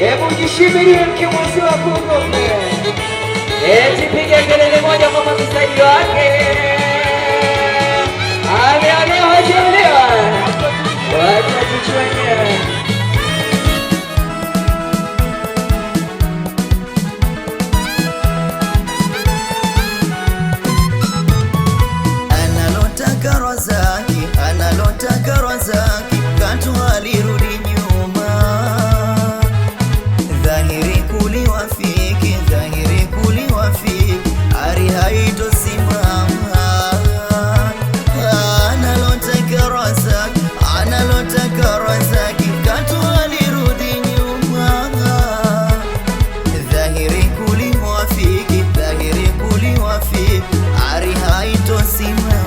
Hebu jishibirie mke mwezi wako ngome. Eti piga kelele moja kwa mamisaji wake. Ameolewa hajaolewa, wacha tuchwenye. Analotaka Razaki katu alirudi nyuma, dhahiri kuliwafiki, ari haitosimama. Analotaka Razaki katu alirudi nyuma, dhahiri kuliwafiki, ari haitosimama.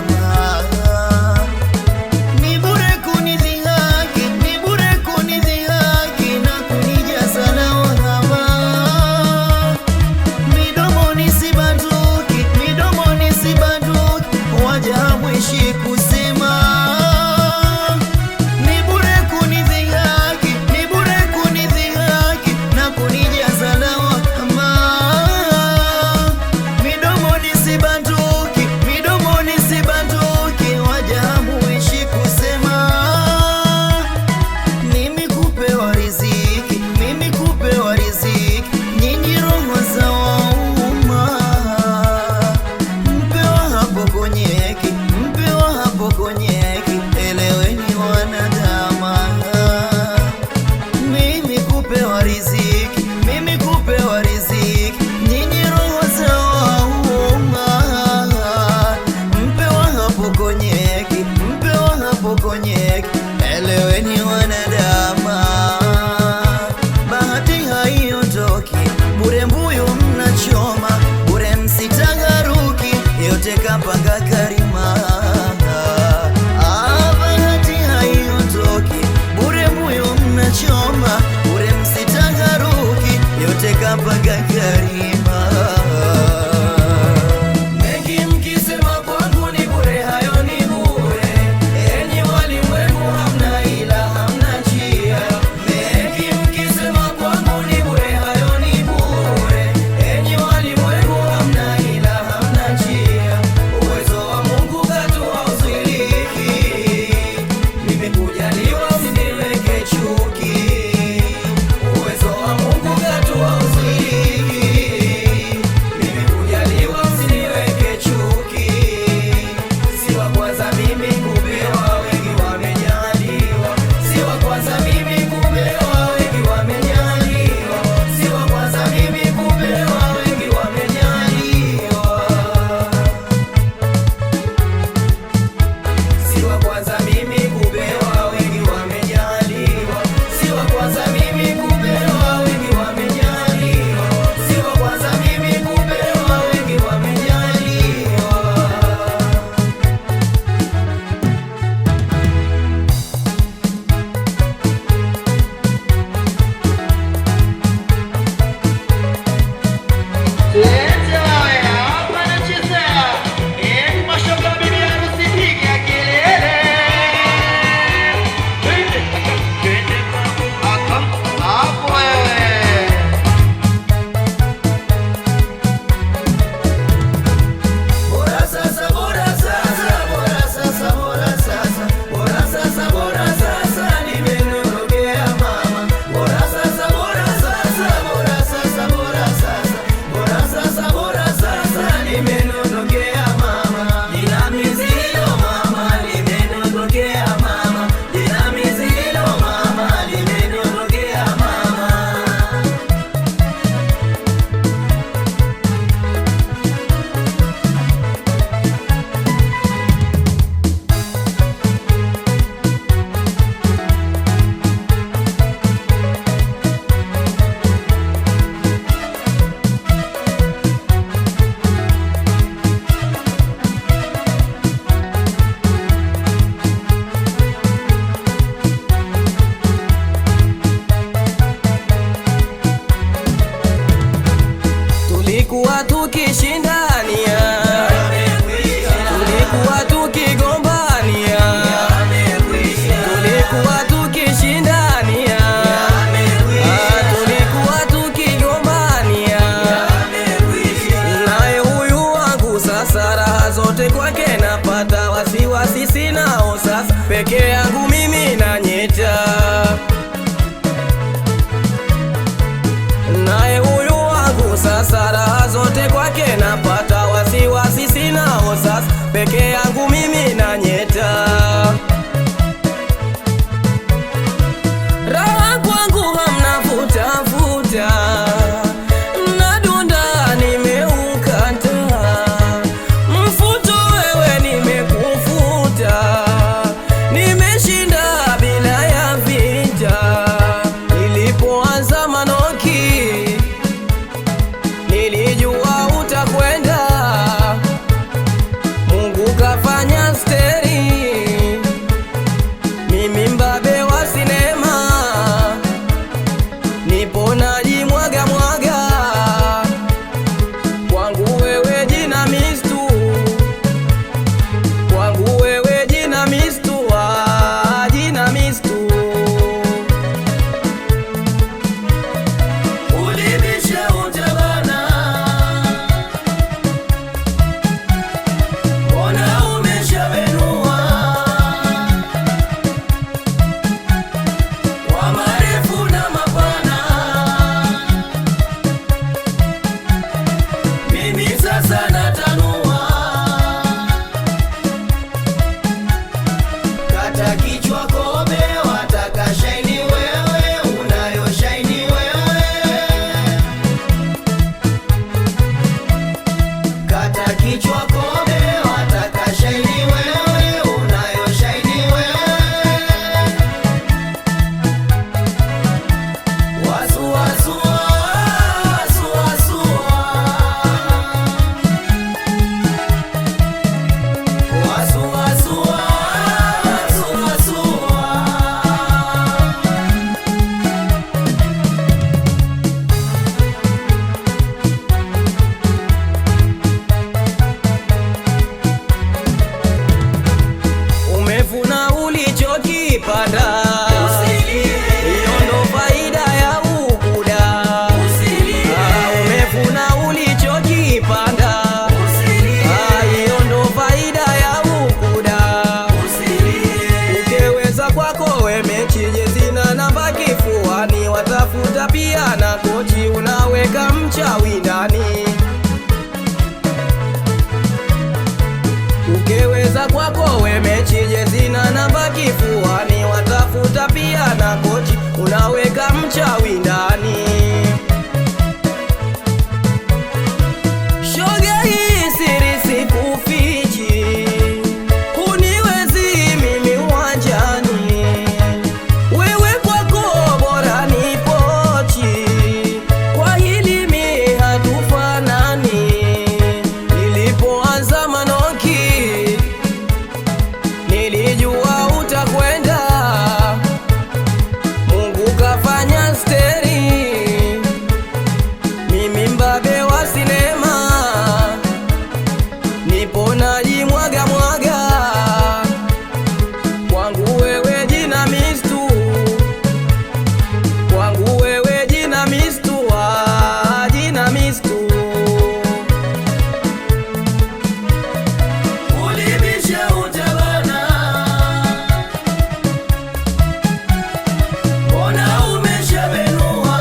Eleweni wanadama, bahati haiondoki bure, mbuyu mnachoma bure, msitagaruki yote kapanga Karima. Bahati haiondoki bure, mbuyu mnachoma bure, msitagaruki yote kapanga Karima. meta. Raha kwangu hamna futa, nadunda nimeukata, mfuto wewe nimekufuta, nimeshinda bila ya vita. Nilipoanza Manoki nilijua utakwenda, Mungu kafanya steri, mimi mbabe wa sinema, nipo najimwaga mwaga, kwangu wewe jina mistu, kwangu wewe jina mistu, jina mistu. Ulibisha utabana, mbona umeshabenua, kwa marefu na mapana, mimi sasa natanua. Kata kichwa kobe, wataka shaini wewe, unayo shaini wewe. Kata kichwa kobe, wataka shaini wewe, unayo shaini wewe. Wasu wasu wasu wasu, wasu wasu wasu wasu. Umevuna ulichokipanda, hiyo ndo faida ya ukuda. Umevuna ulichokipanda, hiyo ndo faida ya ukuda. Ukeweza kwako we mechi jezina namba kifuani, watafuta pia na kochi, unaweka mchawi ndani. Ukeweza kwako we mechi jezina namba kifuani, watafuta pia na kochi, unaweka mchawi ndani. Shoga hii siri sikufichi, huniwezi mimi uwanjani, wewe kwako bora ni pochi, kwa hili mi hatufanani. Nilipoanza Manoki nilijua utakwenda, Mungu kafanya steri, mimi mbabe wa sinema, nipo najimwaga mwaga, kwangu wewe jina mistu, kwangu wewe jina mistu, jina mistu. Ulibisha utabana, mbona umeshabenua,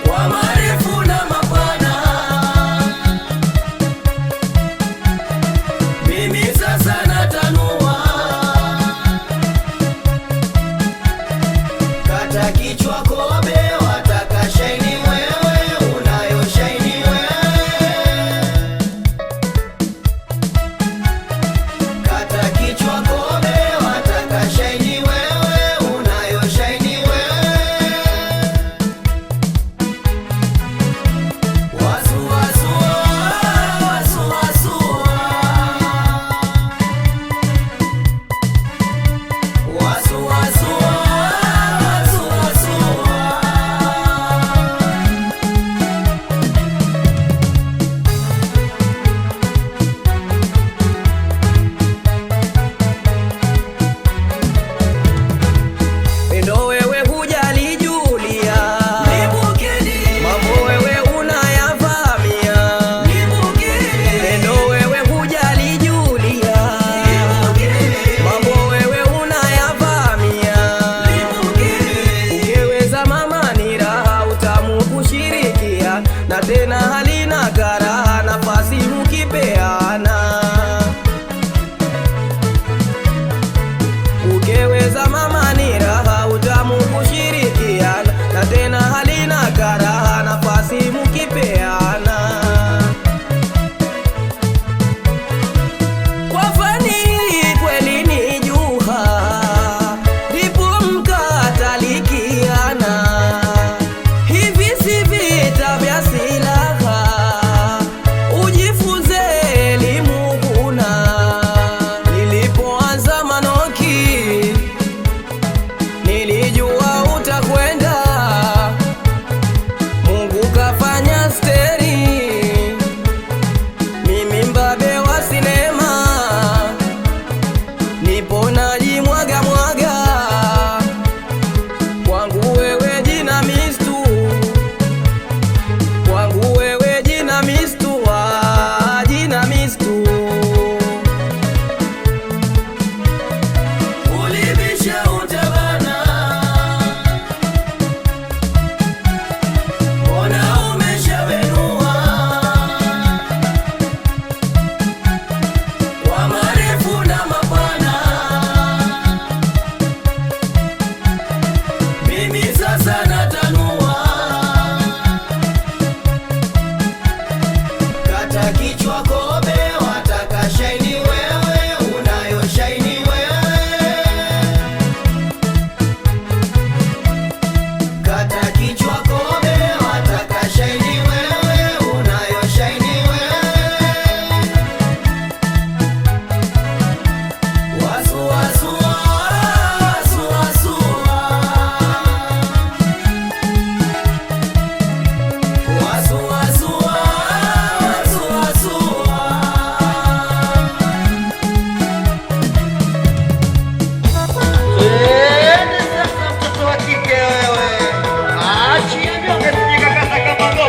kwa marefu na mapana, mimi sasa natanua. Kata kichwa kobe, wataka shaini wewe, unayo shaini wewe. Kata kichwa kobe, wataka shaini wewe, unayo shaini wewe. Wasu wasu wasu wasu, wasu wasu wasu wasu.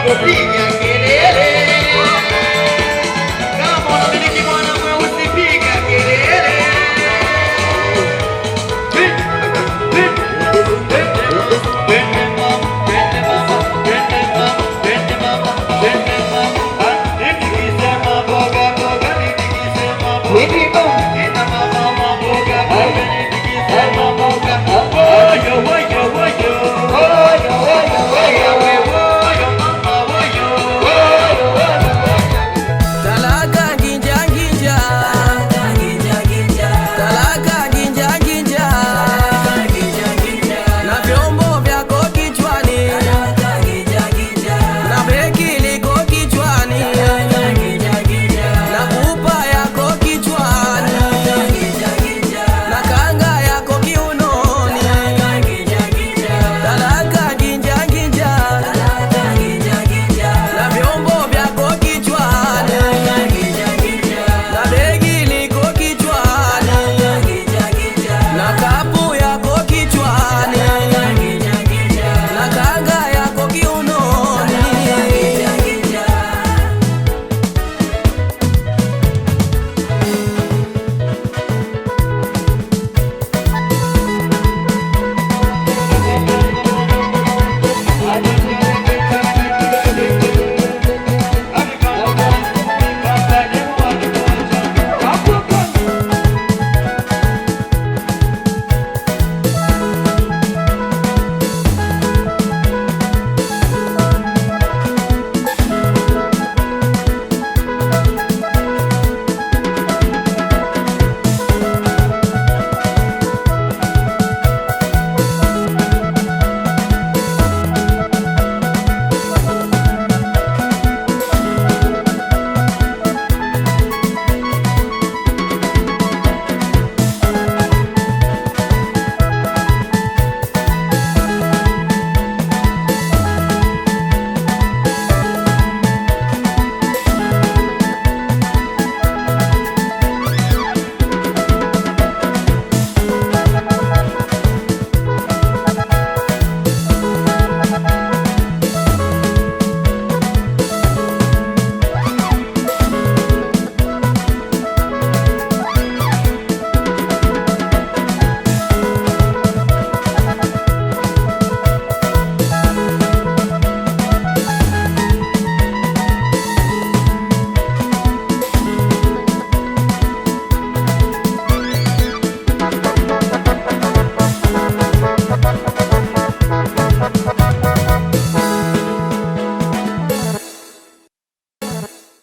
Piga